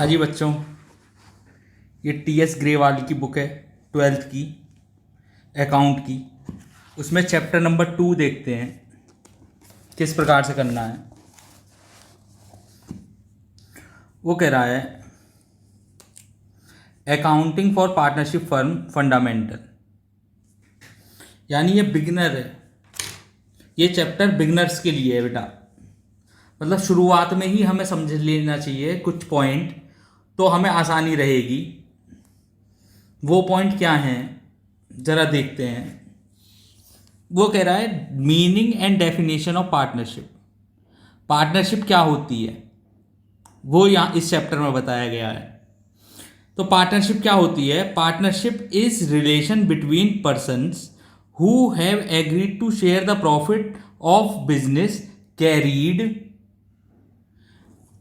हाँ जी बच्चों, ये टी.एस. ग्रेवाल की बुक है 12th की, अकाउंट की। उसमें चैप्टर नंबर 2 देखते हैं किस प्रकार से करना है। वो कह रहा है accounting for partnership firm fundamental, यानी ये बिगिनर है। ये चैप्टर बिगिनर्स के लिए है बेटा, मतलब शुरुआत में ही हमें समझ लेना चाहिए कुछ पॉइंट, तो हमें आसानी रहेगी। वो पॉइंट क्या हैं जरा देखते हैं। वो कह रहा है meaning and definition of partnership. Partnership क्या होती है वो यहाँ इस चैप्टर में बताया गया है। तो पार्टनरशिप क्या होती है? Partnership is relation between persons who have agreed to share the profit of business carried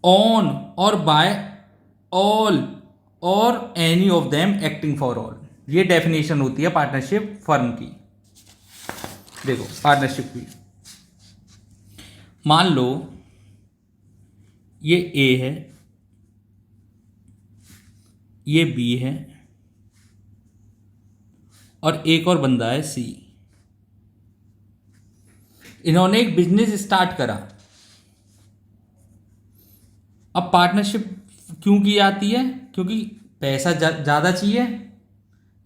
on और बाय ऑल और any of them acting for all. ये डेफिनेशन होती है पार्टनरशिप फर्म की। देखो पार्टनरशिप की, मान लो ये ए है, ये बी है और एक और बंदा है सी। इन्होंने एक बिजनेस स्टार्ट करा। अब पार्टनरशिप क्यों की जाती है? क्योंकि पैसा ज़्यादा चाहिए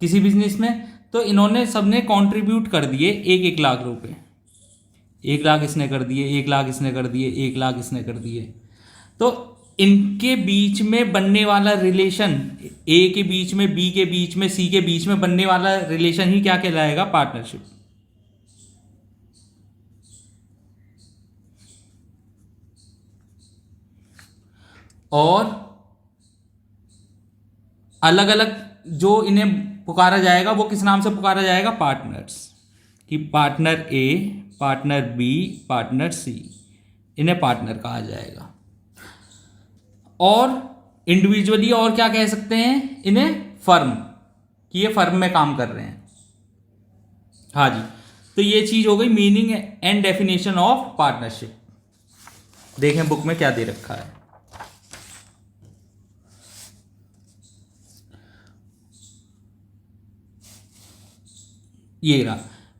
किसी बिजनेस में, तो इन्होंने सबने कंट्रीब्यूट कर दिए 1-1 लाख रुपए। 1 लाख इसने कर दिए, 1 लाख इसने कर दिए, 1 लाख इसने कर दिए। तो इनके बीच में बनने वाला रिलेशन, ए के बीच में, बी के बीच में, सी के बीच में बनने वाला रिलेशन ही क्या कहलाएगा? पार्टनरशिप। और अलग अलग जो इन्हें पुकारा जाएगा वो किस नाम से पुकारा जाएगा? पार्टनर्स। कि पार्टनर ए, पार्टनर बी, पार्टनर सी, इन्हें पार्टनर कहा जाएगा। और इंडिविजुअली और क्या कह सकते हैं इन्हें? फर्म, कि ये फर्म में काम कर रहे हैं। हाँ जी, तो ये चीज हो गई meaning and definition of partnership. देखें बुक में क्या दे रखा है। ये रहा,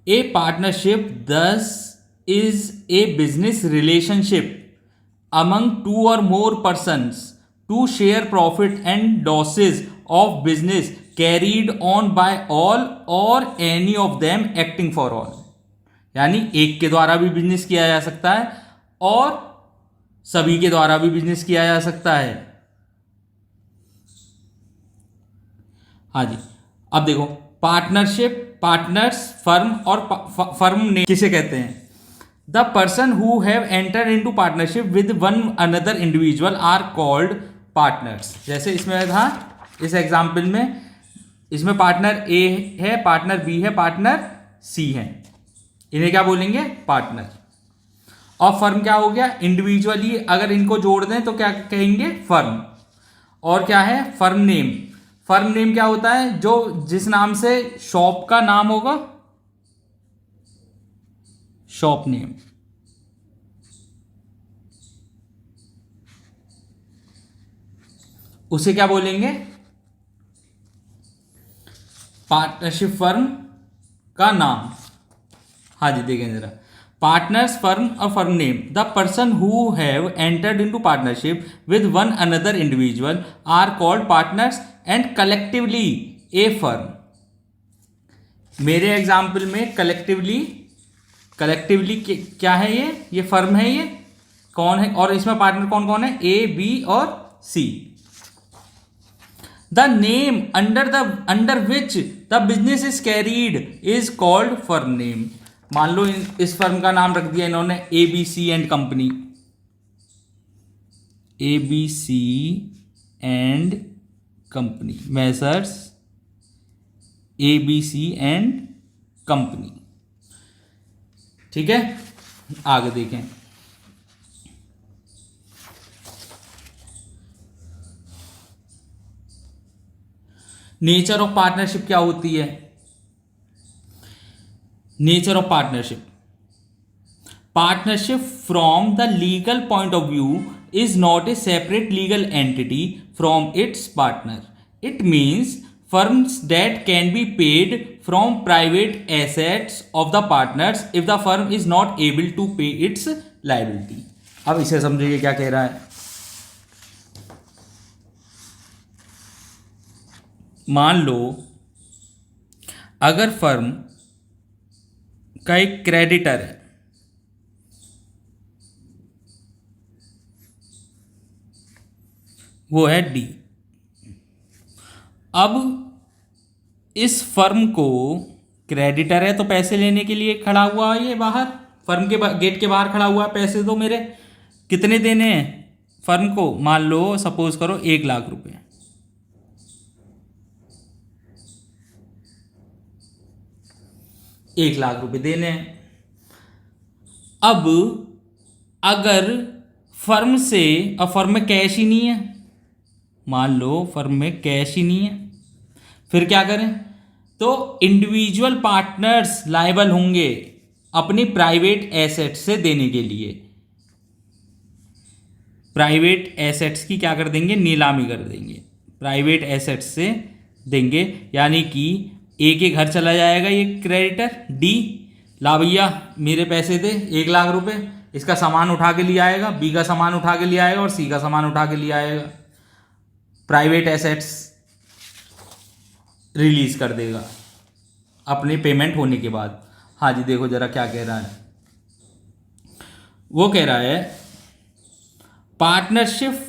ए पार्टनरशिप दस is a business relationship among 2 or more persons to share profit and losses of business carried on by all or any of them acting for all। यानी एक के द्वारा भी बिजनेस किया जा सकता है और सभी के द्वारा भी बिजनेस किया जा सकता है। हाँ जी, अब देखो पार्टनरशिप, पार्टनर्स, फर्म और फर्म ने किसे कहते हैं? The person who have entered into partnership with one another individual are called partners। जैसे इसमें था, इस एग्जाम्पल में इसमें पार्टनर ए है, पार्टनर बी है, पार्टनर सी है, इन्हें क्या बोलेंगे? पार्टनर। और फर्म क्या हो गया? इंडिविजुअली अगर इनको जोड़ दें तो क्या कहेंगे? फर्म। और क्या है? Firm name. फर्म नेम क्या होता है? जो जिस नाम से शॉप का नाम होगा, शॉप नेम। उसे क्या बोलेंगे? पार्टनरशिप फर्म का नाम। हाँ जी, देखें जरा, पार्टनर्स, फर्म और firm name. The person who have entered into partnership with one another individual are called partners and collectively a firm. मेरे एग्जाम्पल में कलेक्टिवली क्या है? ये फर्म है। ये कौन है? और इसमें पार्टनर कौन कौन है? ए, बी और C. The name under which the business is carried is called firm name. मान लो इस फर्म का नाम रख दिया इन्होंने ABC and company. ABC and company, messrs ABC and company. ठीक है, आगे देखें। नेचर ऑफ पार्टनरशिप क्या होती है? Nature of partnership, partnership from the legal point of view is not a separate legal entity from its partner. It means firms that can be paid from private assets of the partners if the firm is not able to pay its liability. अब इसे समझिए क्या कह रहा है. मान लो अगर firm का एक क्रेडिटर है, वो है डी. अब इस फर्म को क्रेडिटर है तो पैसे लेने के लिए खड़ा हुआ है, ये बाहर फर्म के गेट के बाहर खड़ा हुआ है, पैसे दो मेरे. कितने देने हैं फर्म को? मान लो सपोज करो 1,00,000 रुपए. ₹1,00,000 देने हैं. अब अगर फर्म से, अब फर्म में कैश ही नहीं है, मान लो फर्म में कैश ही नहीं है, फिर क्या करें? तो इंडिविजुअल पार्टनर्स लायबल होंगे अपनी प्राइवेट एसेट्स से देने के लिए. प्राइवेट एसेट्स की क्या कर देंगे? नीलामी कर देंगे, प्राइवेट एसेट्स से देंगे. यानी कि ए के घर चला जाएगा ये क्रेडिटर डी, ला भैया मेरे पैसे दे 1,00,000 रुपए. इसका सामान उठा के ले आएगा, बी का सामान उठा के ले आएगा और सी का सामान उठा के ले आएगा. प्राइवेट एसेट्स रिलीज कर देगा अपने पेमेंट होने के बाद. हाँ जी, देखो जरा क्या कह रहा है. वो कह रहा है partnership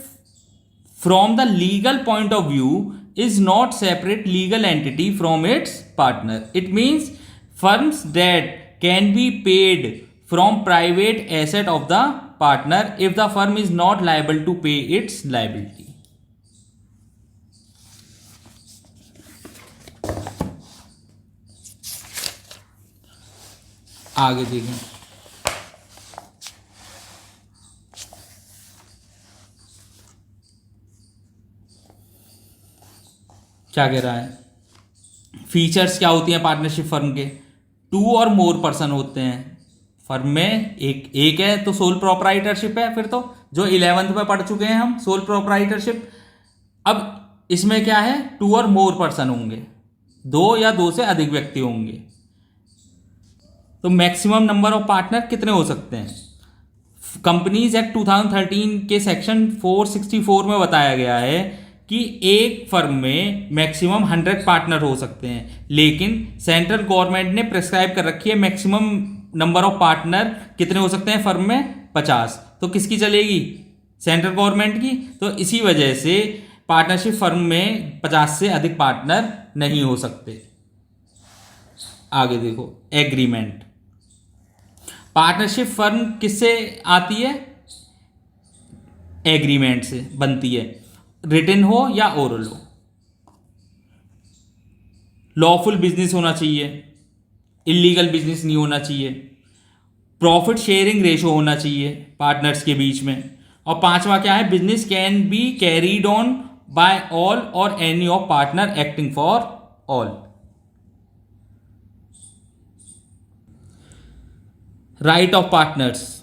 from the legal point of view is not separate legal entity from its partner. It means firms that can be paid from private asset of the partner if the firm is not liable to pay its liability. आगे देखें. क्या कह रहा है? Features क्या होती हैं partnership firm के? 2 और मोर पर्सन होते हैं फर्म में. एक है तो सोल प्रोप्राइटरशिप है. फिर तो जो 11th में पढ़ चुके हैं हम सोल प्रोप्राइटरशिप. अब इसमें क्या है? 2 और मोर पर्सन होंगे, 2 या 2 से अधिक व्यक्ति होंगे. तो मैक्सिमम नंबर ऑफ पार्टनर कितने हो सकते हैं? कंपनीज एक्ट 2013 के सेक्शन 464 में बताया गया है कि एक फर्म में मैक्सिमम 100 पार्टनर हो सकते हैं, लेकिन सेंट्रल गवर्नमेंट ने प्रिस्क्राइब कर रखी है मैक्सिमम नंबर ऑफ पार्टनर कितने हो सकते हैं फर्म में? 50. तो किसकी चलेगी? सेंट्रल गवर्नमेंट की. तो इसी वजह से पार्टनरशिप फर्म में 50 से अधिक पार्टनर नहीं हो सकते. आगे देखो एग्रीमेंट. पार्टनरशिप फर्म किससे आती है? एग्रीमेंट से बनती है, रिटन हो या ओरल हो. लॉफुल बिजनेस होना चाहिए, इलीगल बिजनेस नहीं होना चाहिए. प्रॉफिट शेयरिंग रेशो होना चाहिए पार्टनर्स के बीच में. और 5वां क्या है? Business can be carried on by all और any of partner acting for all. Right of partners.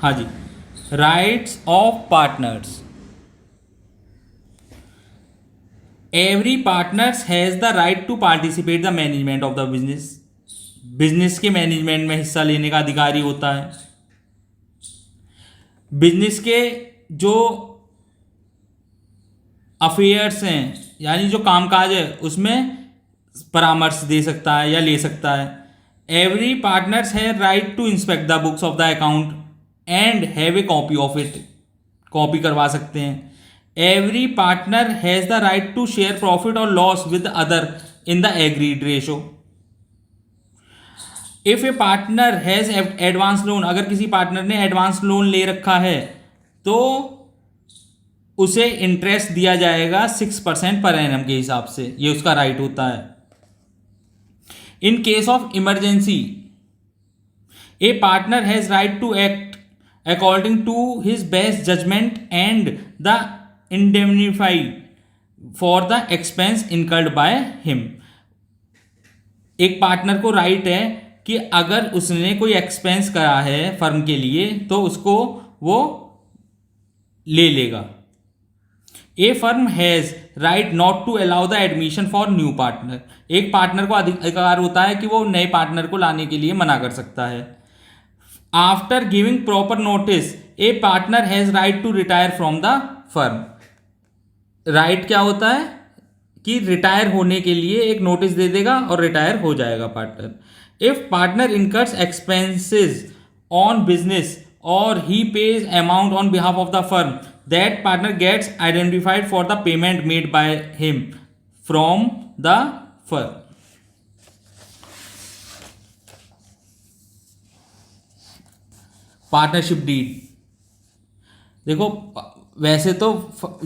हाँ जी, rights of partners. Every partners has the right to participate the management of the business. Business के management में हिस्सा लेने का अधिकारी होता है. बिजनेस के जो अफेयर्स हैं यानी जो कामकाज है उसमें परामर्श दे सकता है या ले सकता है. एवरी पार्टनर्स है right to inspect the books of the account and have a copy of it. Copy करवा सकते हैं. Every partner has the right to share profit और loss with other in the agreed ratio. If a partner has advance loan, अगर किसी partner ने advance loan ले रखा है तो उसे इंटरेस्ट दिया जाएगा 6% पर एनम के हिसाब से. ये उसका राइट होता है. In case of emergency a partner has right to act according to his best judgment and the indemnified for the expense incurred by him. एक पार्टनर को राइट है कि अगर उसने कोई एक्सपेंस करा है फर्म के लिए तो उसको वो ले लेगा। A firm has right not to allow the admission for new partner. एक पार्टनर को अधिकार होता है कि वो नए पार्टनर को लाने के लिए मना कर सकता है। After giving proper notice a partner has right to retire from the firm. Right क्या होता है कि रिटायर होने के लिए एक नोटिस दे देगा और रिटायर हो जाएगा partner. If partner incurs expenses on business और he pays amount on behalf of the firm, that partner gets identified for the payment made by him from the firm. Partnership deed देखो, वैसे तो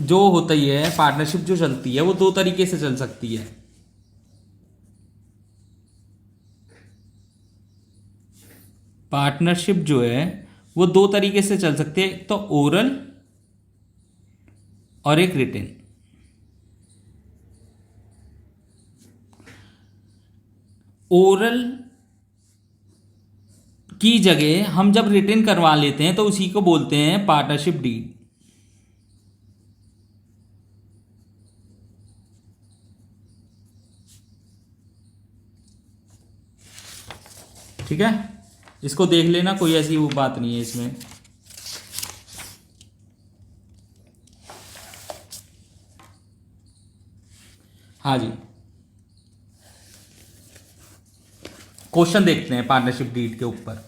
जो होता ही है partnership जो चलती है वो दो तरीके से चल सकती है। पार्टनरशिप जो है वो दो तरीके से चल सकती है, तो ओरल और एक रिटन। ओरल की जगह हम जब रिटन करवा लेते हैं तो उसी को बोलते हैं पार्टनरशिप डीड। ठीक है, इसको देख लेना, कोई ऐसी वो बात नहीं है इसमें। हाँ जी, क्वेश्चन देखते हैं पार्टनरशिप डीड के ऊपर।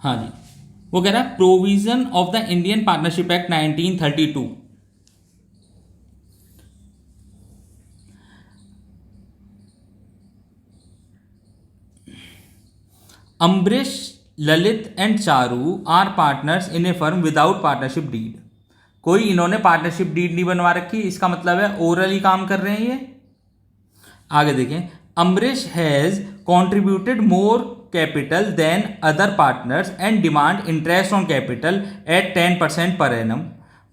हाँ जी, वो कह रहा है provision of the Indian Partnership Act 1932। Ambrish, Lalit and Charu are partners in a firm without partnership deed. कोई इन्होंने पार्टनरशिप डीड नहीं बनवा रखी, इसका मतलब है ओरल ही काम कर रहे हैं ये। आगे देखें, Ambrish has contributed more capital than other partners and demand interest on capital at 10% per annum,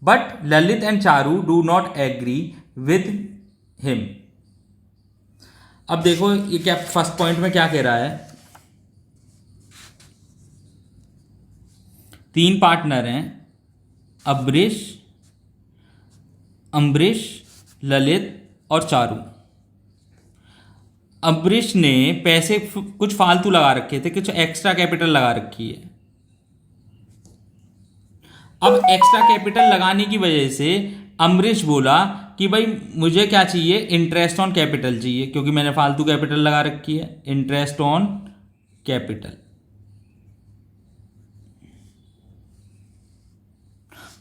but Lalit and Charu do not agree with him. अब देखो ये क्या फर्स्ट पॉइंट में क्या कह रहा है, तीन पार्टनर हैं, अम्बरीश, ललित और चारू। अम्बरीश ने पैसे कुछ फालतू लगा रखे थे, कुछ एक्स्ट्रा कैपिटल लगा रखी है। अब एक्स्ट्रा कैपिटल लगाने की वजह से अम्बरीश बोला कि भाई मुझे क्या चाहिए, इंटरेस्ट ऑन कैपिटल चाहिए, क्योंकि मैंने फालतू कैपिटल लगा रखी है, इंटरेस्ट ऑन कैपिटल।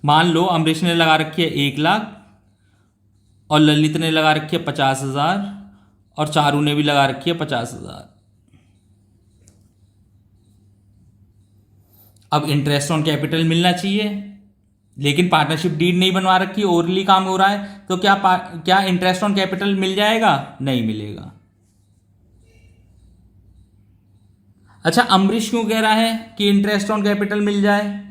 मान लो अम्बरीश ने लगा रखी है 1 लाख और ललित ने लगा रखी है 50,000 और चारू ने भी लगा रखी है 50,000। अब इंटरेस्ट ऑन कैपिटल मिलना चाहिए, लेकिन पार्टनरशिप डीड नहीं बनवा रखी, ओरली काम हो रहा है, तो क्या इंटरेस्ट ऑन कैपिटल मिल जाएगा? नहीं मिलेगा। अच्छा, अम्बरीश क्यों कह रहा है कि इंटरेस्ट ऑन कैपिटल मिल जाए?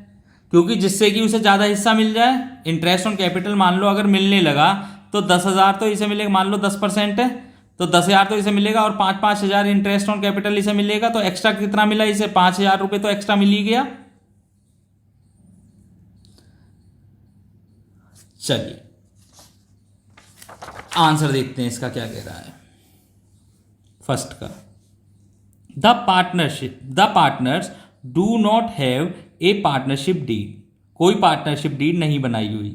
क्योंकि जिससे कि उसे ज़्यादा हिस्सा मिल जाए। इंटरेस्ट ऑन कैपिटल मान लो अगर मिलने लगा तो 10,000 तो इसे मिलेगा, मान लो 10% है तो 10,000 तो इसे मिलेगा और 5-5 हज़ार इंटरेस्ट ऑन कैपिटल इसे मिलेगा, तो एक्स्ट्रा कितना मिला इसे? 5,000 रुपये तो एक्स्ट्रा मिल ही गया। चलिए आंसर देखते हैं इसका क्या कह रहा है। फर्स्ट का, the partners do not have a partnership deed. कोई पार्टनरशिप डीड नहीं बनाई हुई।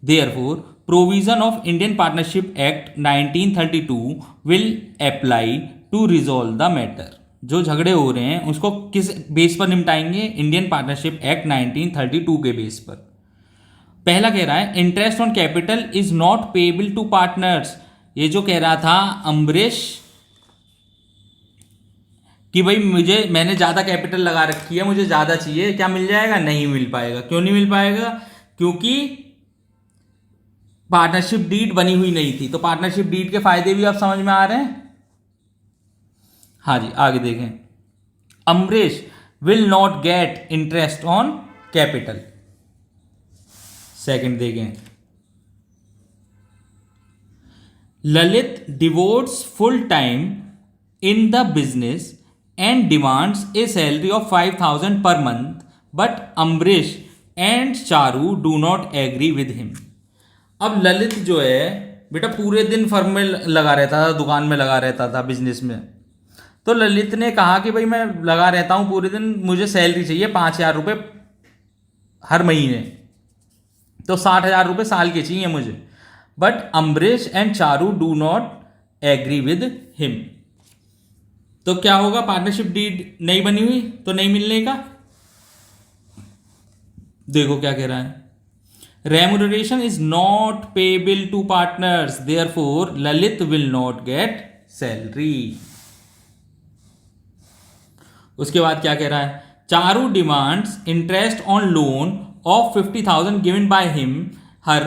Therefore provision of Indian Partnership Act 1932 will apply to resolve the matter. जो झगड़े हो रहे हैं उसको किस बेस पर निपटाएंगे? इंडियन पार्टनरशिप एक्ट 1932 के बेस पर। पहला कह रहा है interest on capital is not payable to partners. ये जो कह रहा था अम्बरीश कि भाई मैंने ज़्यादा कैपिटल लगा रखी है, मुझे ज़्यादा चाहिए, क्या मिल जाएगा? नहीं मिल पाएगा। क्यों नहीं मिल पाएगा? क्योंकि पार्टनरशिप डीड बनी हुई नहीं थी। तो पार्टनरशिप डीड के फायदे भी अब समझ में आ रहे हैं। हाँ जी, आगे देखें। Ambrish will not get interest on capital. Second देखें, Lalit devotes full time in the business and demands a salary of 5,000 per month, but Ambrish and Charu do not agree with him. अब ललित जो है बेटा पूरे दिन फर्म में लगा रहता था, दुकान में लगा रहता था, बिजनेस में। तो ललित ने कहा कि भाई मैं लगा रहता हूँ पूरे दिन, मुझे सैलरी चाहिए 5,000 रुपये हर महीने, तो 60,000 रुपये साल के चाहिए मुझे। But Ambrish and Charu do not agree with him. तो क्या होगा, पार्टनरशिप डीड नहीं बनी हुई तो नहीं मिलने का। देखो क्या कह रहा है, remuneration is not payable to partners, therefore Lalit will not get salary. उसके बाद क्या कह रहा है, Charu demands interest on loan of 50,000 given by him her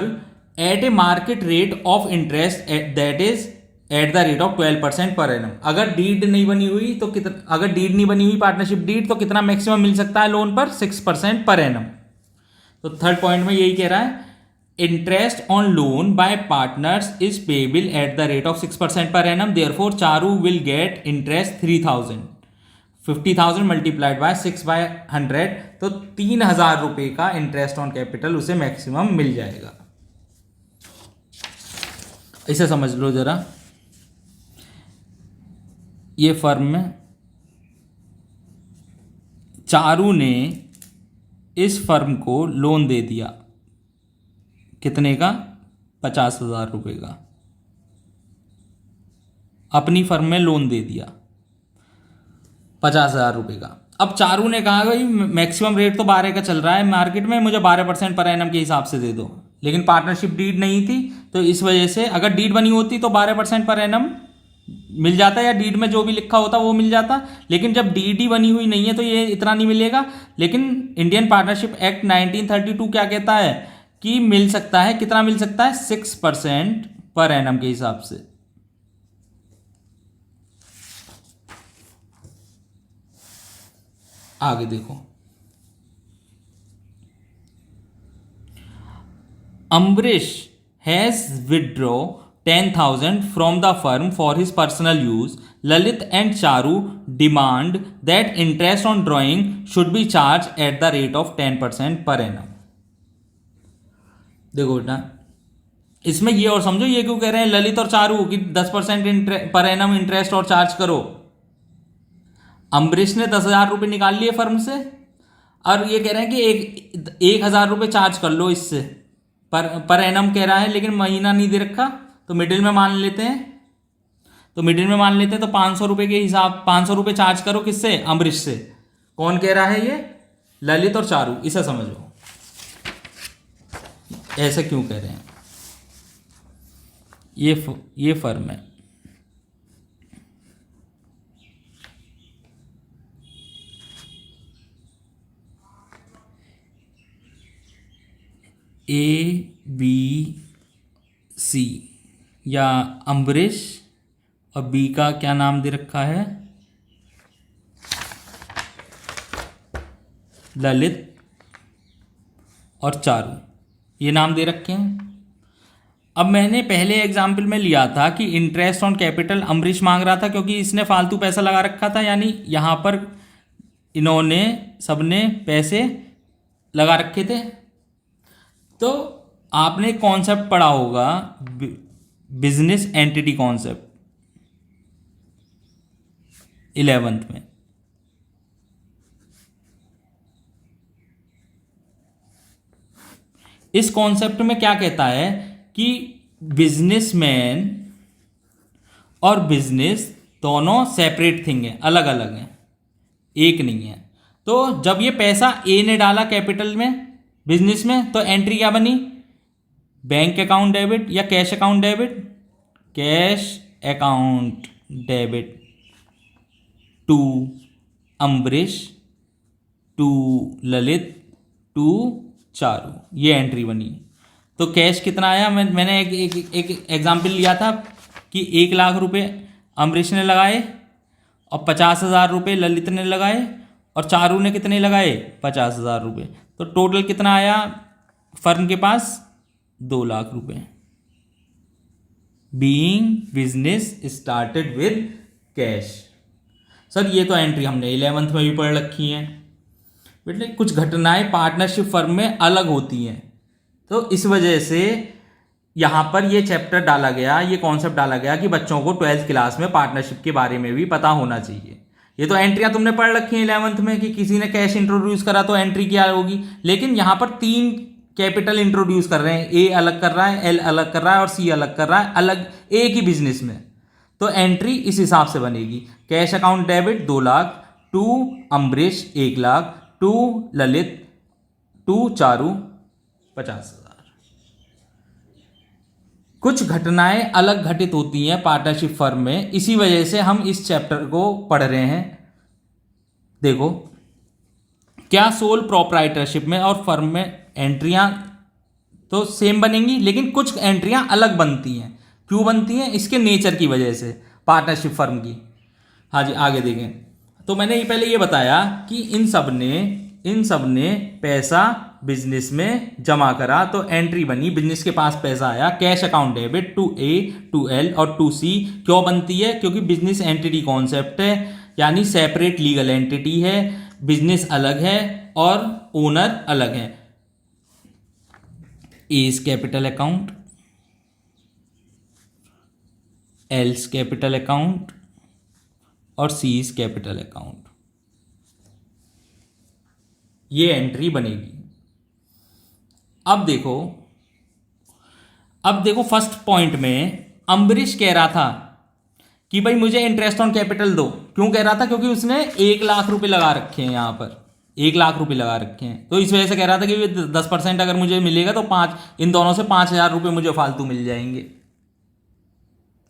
at a market rate of interest that is at the rate of 12% per annum. अगर deed नहीं बनी हुई तो कितना, अगर डीड नहीं बनी हुई पार्टनरशिप डीड, तो कितना मैक्सिमम मिल सकता है लोन पर, 6% पर एनम। तो थर्ड पॉइंट में यही कह रहा है, interest on loan bye partners is payable eight the rate of 6% per annum, therefore Charu will get interest 3,000, 50,000 multiplied by 6/100, तो 3,000 रुपये का इंटरेस्ट ऑन कैपिटल उसे मैक्सिमम मिल जाएगा। इसे समझ लो जरा, ये फर्म में चारू ने इस फर्म को लोन दे दिया, कितने का, 50,000 रुपये का, अपनी फर्म में लोन दे दिया 50,000 रुपये का। अब चारू ने कहा भाई मैक्सिमम रेट तो 12 का चल रहा है मार्केट में, मुझे 12% पर एनम के हिसाब से दे दो। लेकिन पार्टनरशिप डीड नहीं थी, तो इस वजह से अगर डीड बनी होती तो 12% पर एनम मिल जाता, या डीड में जो भी लिखा होता वो मिल जाता। लेकिन जब डीड ही बनी हुई नहीं है तो ये इतना नहीं मिलेगा। लेकिन इंडियन पार्टनरशिप एक्ट 1932 क्या कहता है कि मिल सकता है, कितना मिल सकता है, 6% पर एनम के हिसाब से। आगे देखो, Ambarish has withdraw 10,000 from the firm for his personal use. Lalit and Charu demand that interest on drawing should be charged at the rate of 10% per annum. देखो बेटा, इसमें ये और समझो, ये क्यों कह रहे हैं ललित और चारू कि 10% पर एनम इंटरेस्ट और चार्ज करो। अम्बरीश ने 10,000 रुपये निकाल लिए फर्म से, और ये कह रहे हैं कि 1,000 रुपये चार्ज कर लो इससे, पर एनम कह रहा है, लेकिन महीना नहीं दे रखा। तो मिडिल में मान लेते हैं, तो 500 रुपये के हिसाब, 500 रुपये चार्ज करो किससे, अम्बरीश से। कौन कह रहा है ये, ललित और चारू। इसे समझो ऐसे क्यों कह रहे हैं। ये फर्म है, ABC, या अम्बरीश और बी का क्या नाम दे रखा है, ललित और चारू, ये नाम दे रखे हैं। अब मैंने पहले एग्जाम्पल में लिया था कि इंटरेस्ट ऑन कैपिटल अम्बरीश मांग रहा था, क्योंकि इसने फालतू पैसा लगा रखा था, यानी यहाँ पर इन्होंने सबने पैसे लगा रखे थे। तो आपने कॉन्सेप्ट पढ़ा होगा, बिजनेस एंटिटी कॉन्सेप्ट 11th में। इस कॉन्सेप्ट में क्या कहता है कि बिजनेसमैन और बिजनेस दोनों सेपरेट थिंग है, अलग अलग हैं, एक नहीं है। तो जब ये पैसा ए ने डाला कैपिटल में, बिजनेस में, तो एंट्री क्या बनी, बैंक अकाउंट डेबिट या cash account debit, cash account debit to Ambarish, to Lalit, to Charu, ये एंट्री बनी। तो कैश कितना आया, मैंने एक एग्जाम्पल लिया था कि 1,00,000 रुपये अम्बरीश ने लगाए और 50,000 रुपये ललित ने लगाए और चारू ने कितने लगाए 50,000 रुपये, तो टोटल कितना आया फर्म के पास 2 लाख रुपये। Being business started with cash. Sir ये तो एंट्री हमने 11th में भी पढ़ रखी हैं बेटे। कुछ घटनाएं पार्टनरशिप फर्म में अलग होती हैं, तो इस वजह से यहाँ पर ये चैप्टर डाला गया, ये कॉन्सेप्ट डाला गया कि बच्चों को 12th क्लास में पार्टनरशिप के बारे में भी पता होना चाहिए। ये तो एंट्रियाँ तुमने पढ़ रखी हैं 11th में कि किसी ने कैश इंट्रोड्यूस करा तो एंट्री क्या होगी, लेकिन यहाँ पर 3 कैपिटल इंट्रोड्यूस कर रहे हैं, ए अलग कर रहा है, एल अलग कर रहा है और सी अलग कर रहा है, अलग एक ही बिजनेस में, तो एंट्री इस हिसाब से बनेगी। Cash account debit 2 lakh, to Ambarish 1 lakh, to Lalit, to Charu 50,000। कुछ घटनाएं अलग घटित होती हैं पार्टनरशिप फर्म में, इसी वजह से हम इस चैप्टर को पढ़ रहे हैं। देखो क्या सोल प्रोप्राइटरशिप में और फर्म में एंट्रियां तो सेम बनेंगी, लेकिन कुछ एंट्रियां अलग बनती हैं। क्यों बनती हैं? इसके नेचर की वजह से पार्टनरशिप फर्म की। हाँ जी आगे देखें, तो मैंने ये पहले ये बताया कि इन सब ने पैसा बिजनेस में जमा करा, तो एंट्री बनी, बिजनेस के पास पैसा आया। Cash account debit to A, to L और टू सी क्यों बनती है? क्योंकि बिजनेस एंटिटी कॉन्सेप्ट है, यानी सेपरेट लीगल एंटिटी है, बिजनेस अलग है और ओनर अलग है। A is capital account, L's capital account और सी इज कैपिटल अकाउंट। ये एंट्री बनेगी। अब देखो फर्स्ट पॉइंट में अम्बरीश कह रहा था कि भाई मुझे इंटरेस्ट ऑन कैपिटल दो। क्यों कह रहा था? क्योंकि उसने 1 लाख रुपए लगा रखे हैं, यहां पर 1 लाख रुपए लगा रखे हैं, तो इस वजह से कह रहा था कि 10% अगर मुझे मिलेगा तो इन दोनों से 5,000 रुपये मुझे फालतू मिल जाएंगे।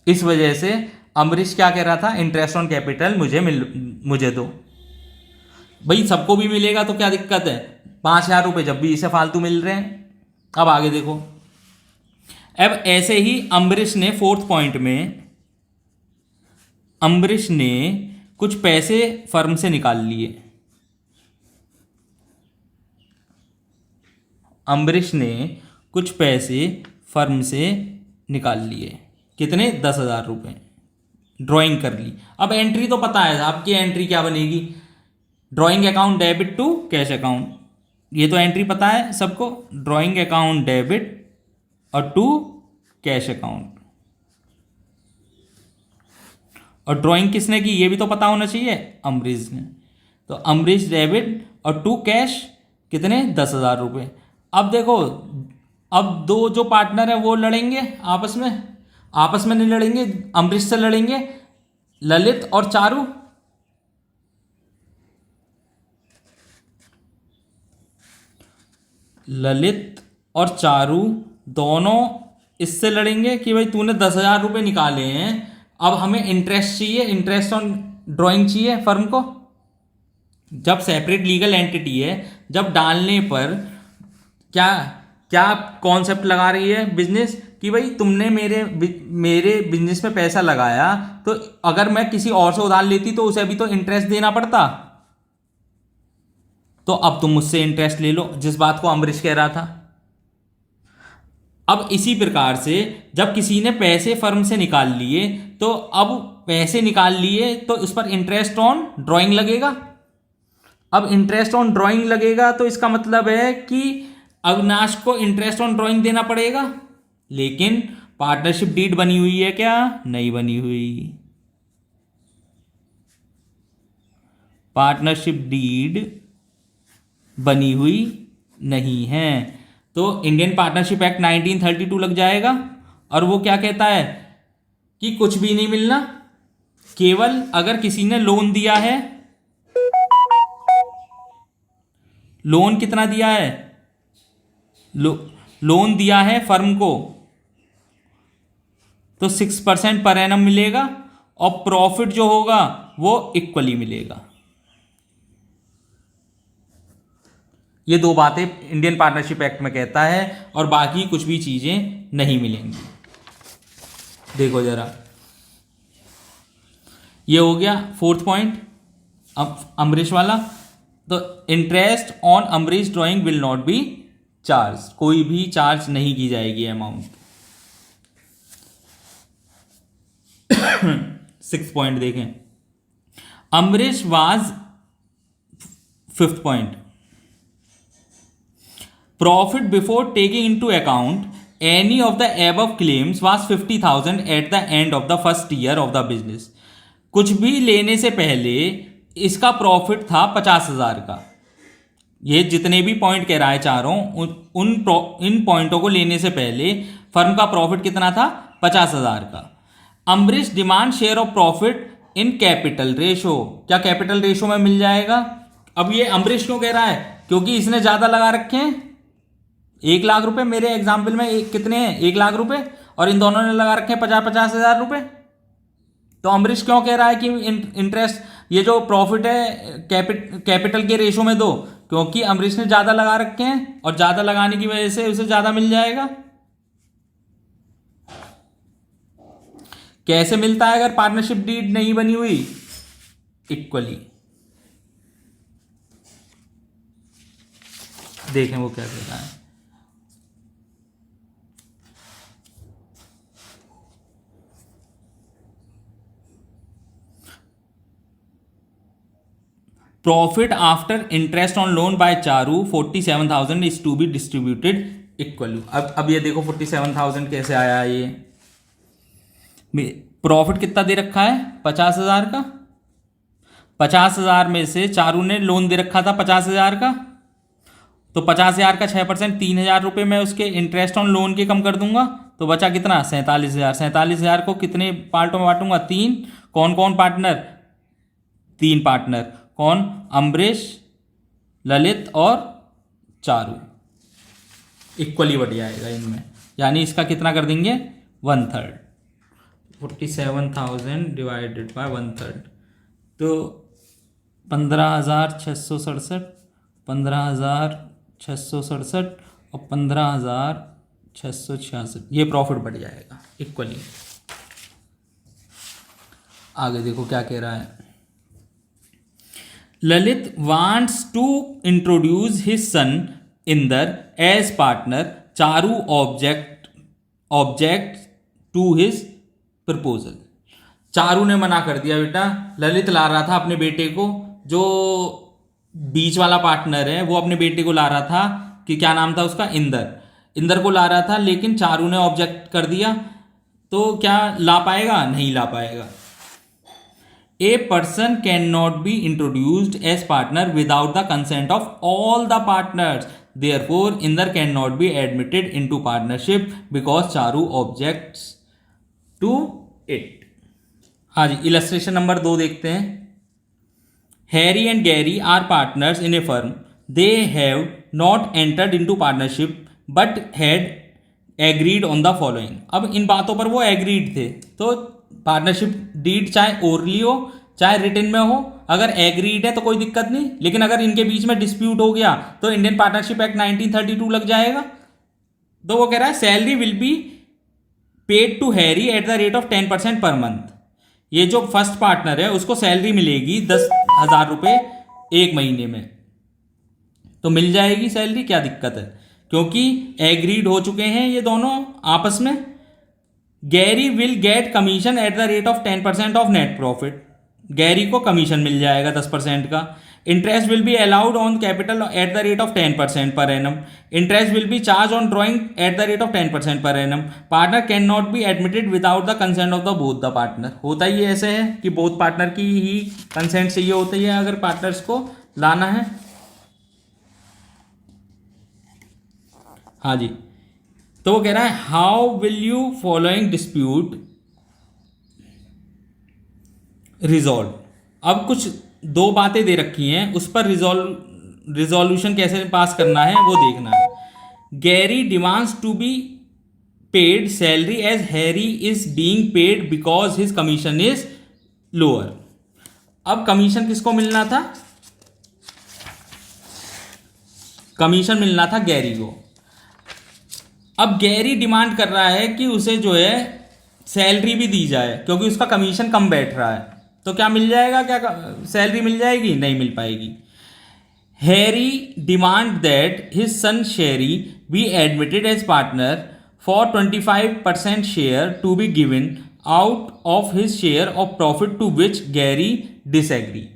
इस वजह से अम्बरीश क्या कह रहा था? इंटरेस्ट ऑन कैपिटल मुझे दो। भाई सबको भी मिलेगा तो क्या दिक्कत है, 5,000 रुपये जब भी इसे फालतू मिल रहे हैं। अब आगे देखो, अब ऐसे ही अम्बरीश ने 4th पॉइंट में अम्बरीश ने कुछ पैसे फर्म से निकाल लिए। अम्बरीश ने कुछ पैसे फर्म से निकाल लिए। कितने? 10,000 रुपये। ड्राइंग कर ली। अब एंट्री तो पता है, आपकी एंट्री क्या बनेगी? Drawing account debit to cash account, ये तो एंट्री पता है सबको। ड्राइंग अकाउंट डेबिट और टू कैश अकाउंट। और ड्राइंग किसने की ये भी तो पता होना चाहिए, अम्बरीश ने। तो अम्बरीश डेबिट और टू कैश कितने? 10,000 रुपये। अब देखो, अब 2 जो पार्टनर है वो लड़ेंगे आपस में नहीं लड़ेंगे, अम्बरीश से लड़ेंगे ललित और चारू। ललित और चारू दोनों इससे लड़ेंगे कि भाई तूने 10,000 रुपये निकाले हैं, अब हमें इंटरेस्ट चाहिए, इंटरेस्ट ऑन ड्राइंग चाहिए फर्म को। जब सेपरेट लीगल एंटिटी है, जब डालने पर क्या कॉन्सेप्ट लगा रही है बिजनेस कि भाई तुमने मेरे बिजनेस में पैसा लगाया, तो अगर मैं किसी और से उधार लेती तो उसे भी तो इंटरेस्ट देना पड़ता, तो अब तुम मुझसे इंटरेस्ट ले लो, जिस बात को अम्बरीश कह रहा था। अब इसी प्रकार से जब किसी ने पैसे फर्म से निकाल लिए, तो अब पैसे निकाल लिए तो उस पर इंटरेस्ट ऑन ड्राइंग लगेगा। अब इंटरेस्ट ऑन ड्राइंग लगेगा तो इसका मतलब है कि अविनाश को इंटरेस्ट ऑन ड्राइंग देना पड़ेगा। लेकिन पार्टनरशिप डीड बनी हुई है क्या? नहीं बनी हुई। पार्टनरशिप डीड बनी हुई नहीं है, तो इंडियन पार्टनरशिप एक्ट 1932 लग जाएगा। और वो क्या कहता है कि कुछ भी नहीं मिलना, केवल अगर किसी ने लोन दिया है। लोन कितना दिया है? लोन दिया है फर्म को तो 6% पर एनम मिलेगा और प्रॉफिट जो होगा वो इक्वली मिलेगा। ये 2 बातें इंडियन पार्टनरशिप एक्ट में कहता है और बाकी कुछ भी चीजें नहीं मिलेंगी। देखो जरा, ये हो गया 4th पॉइंट अम्बरीश वाला। तो interest on Amrish drawing will not be charge, कोई भी चार्ज नहीं की जाएगी अमाउंट। 6 पॉइंट देखें, Amrish was 5th point, profit before taking into account any of the above claims was 50,000 at the end of the first year of the business. कुछ भी लेने से पहले इसका प्रॉफिट था 50,000 का। ये जितने भी पॉइंट कह रहा है चारों, इन पॉइंटों को लेने से पहले फर्म का प्रॉफिट कितना था? 50,000 का। Amrish demand share of profit in capital ratio, क्या कैपिटल रेशो में मिल जाएगा? अब ये अमरीश क्यों कह रहा है? क्योंकि इसने ज्यादा लगा रखे हैं। 1 लाख रुपए मेरे एग्जाम्पल में कितने हैं? 1 लाख रुपए, और इन दोनों ने लगा रखे हैं 50,000 रुपए। तो अमरीश क्यों कह रहा है कि इंटरेस्ट, ये जो प्रॉफिट है कैपिटल के रेशो में दो? क्योंकि अमरीश ने ज्यादा लगा रखे हैं और ज्यादा लगाने की वजह से उसे ज्यादा मिल जाएगा। कैसे मिलता है अगर पार्टनरशिप डीड नहीं बनी हुई? इक्वली। देखें वो क्या कहता है। Profit after interest on loan by Charu 47,000 is to be distributed equally. अब ये देखो 47,000 कैसे आया? ये प्रॉफिट कितना दे रखा है? 50,000 का। 50,000 में से चारू ने लोन दे रखा था 50,000 का, तो 50,000 का 6% 3,000 रुपये मैं उसके इंटरेस्ट ऑन लोन के कम कर दूंगा, तो बचा कितना? 47,000। 47,000 को कितने पार्टों में बांटूंगा? 3। कौन कौन पार्टनर? 3 पार्टनर। कौन? अमरीश, ललित और चारू। इक्वली बढ़ जाएगा इनमें, यानी इसका कितना कर देंगे? 1/3। 47,000 डिवाइडेड बाय 1/3, तो 15,667, 15,667 और 15,666, ये प्रॉफिट बढ़ जाएगा इक्वली। आगे देखो क्या कह रहा है। Lalit wants to introduce his son Inder as partner, Charu object to his proposal. Charu ने मना कर दिया बेटा। ललित ला रहा था अपने बेटे को, जो बीच वाला पार्टनर है वो अपने बेटे को ला रहा था, कि क्या नाम था उसका? इंदर को ला रहा था, लेकिन चारू ने ऑब्जेक्ट कर दिया, तो क्या ला पाएगा? नहीं ला पाएगा। A person can not be introduced as partner without the consent of all the partners, therefore Inder can not be admitted into partnership because Charu objects to it. हाँ जी, इलस्ट्रेशन नंबर 2 देखते हैं। Harry and Gary are partners in a firm, they have not entered into partnership but had agreed on the following. अब इन बातों पर वो agreed थे, तो पार्टनरशिप डीड चाहे ओरली हो चाहे रिटन में हो, अगर एग्रीड है तो कोई दिक्कत नहीं। लेकिन अगर इनके बीच में डिस्प्यूट हो गया तो इंडियन पार्टनरशिप एक्ट 1932 लग जाएगा। तो वो कह रहा है salary will be paid to Harry at the rate of 10% per month. ये जो फर्स्ट पार्टनर है उसको सैलरी मिलेगी 10,000 रुपये 1 महीने में, तो मिल जाएगी सैलरी, क्या दिक्कत है? क्योंकि एग्रीड हो चुके हैं ये दोनों आपस में। Gary will get commission at the rate of 10% of net profit. Gary को कमीशन मिल जाएगा 10% का। Interest will be allowed on capital eight the rate of 10% per annum. Interest will be charge on drawing eight the rate of 10% per annum. Partner can not be admitted without the consent of the both the partner. होता ही ऐसे है कि both partner की ही consent चाहिए होती है अगर partners को लाना है। हाँ जी, तो वो कह रहा है how will you following dispute resolve. अब कुछ 2 बातें दे रखी हैं, उस पर रिजोल्यूशन कैसे पास करना है वो देखना है। Gary demands to be paid salary as Harry is being paid because his commission is lower. अब कमीशन किसको मिलना था? कमीशन मिलना था गैरी को। अब गैरी डिमांड कर रहा है कि उसे जो है सैलरी भी दी जाए, क्योंकि उसका कमीशन कम बैठ रहा है। तो क्या मिल जाएगा? क्या सैलरी मिल जाएगी? नहीं मिल पाएगी। Harry demand that his son Sherry be admitted as partner for 25% share to be given out of his share of profit, to which Gary disagree.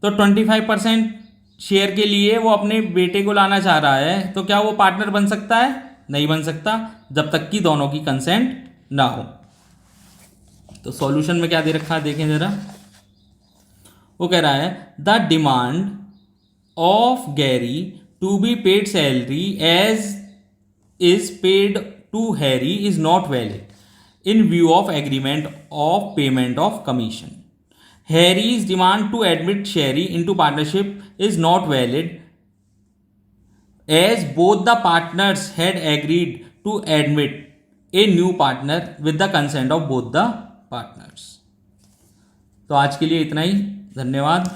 तो 25% शेयर के लिए वो अपने बेटे को लाना चाह रहा है, तो क्या वो पार्टनर बन सकता है? नहीं बन सकता, जब तक कि दोनों की कंसेंट ना हो। तो सॉल्यूशन में क्या दे रखा है देखें जरा। वो कह रहा है the demand of Gary to be paid salary as is paid to Harry is not valid in view of agreement of payment of commission. Harry's demand to admit Sherry into partnership is not valid as both the partners had agreed to admit a new partner with the consent of both the partners. तो आज के लिए इतना ही, धन्यवाद.